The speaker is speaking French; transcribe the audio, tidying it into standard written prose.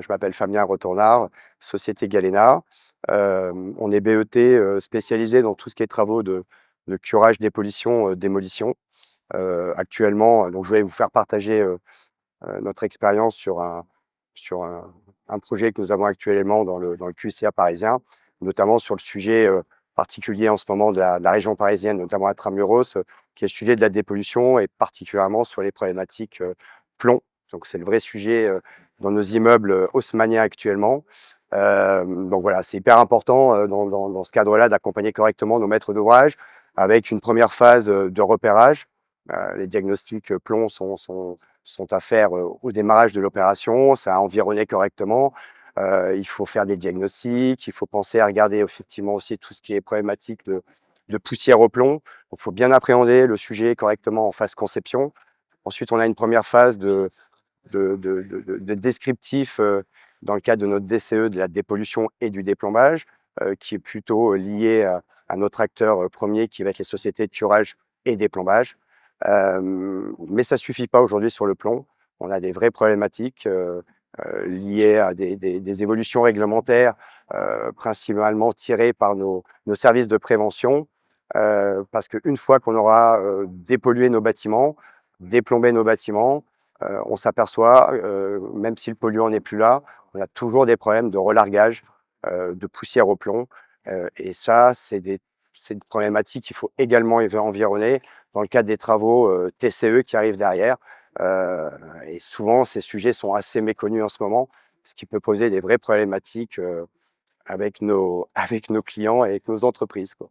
je m'appelle Fabien Retournard, société Galena. On est BET spécialisé dans tout ce qui est travaux de curage, dépollution, démolition. Actuellement, donc je vais vous faire partager notre expérience sur un projet que nous avons actuellement dans le QCA parisien, notamment sur le sujet particulier en ce moment de la région parisienne, notamment Intramuros, qui est le sujet de la dépollution et particulièrement sur les problématiques plomb. Donc c'est le vrai sujet dans nos immeubles haussmanniens actuellement. Donc voilà, c'est hyper important dans ce cadre-là d'accompagner correctement nos maîtres d'ouvrage avec une première phase de repérage. Les diagnostics plomb sont à faire au démarrage de l'opération, ça a environné correctement. Il faut faire des diagnostics, il faut penser à regarder effectivement aussi tout ce qui est problématique de poussière au plomb. Donc il faut bien appréhender le sujet correctement en phase conception. Ensuite, on a une première phase de descriptif dans le cadre de notre DCE de la dépollution et du déplombage, qui est plutôt lié à notre acteur premier qui va être les sociétés de curage et déplombage. Mais ça suffit pas aujourd'hui sur le plomb. On a des vraies problématiques liées à des évolutions réglementaires, principalement tirées par nos services de prévention, parce qu'une fois qu'on aura dépollué nos bâtiments, déplombé nos bâtiments, on s'aperçoit, même si le polluant n'est plus là, on a toujours des problèmes de relargage, de poussière au plomb. Et ça, c'est une problématique qu'il faut également environner dans le cadre des travaux TCE qui arrivent derrière. Et souvent, ces sujets sont assez méconnus en ce moment, ce qui peut poser des vraies problématiques avec nos clients et avec nos entreprises, quoi.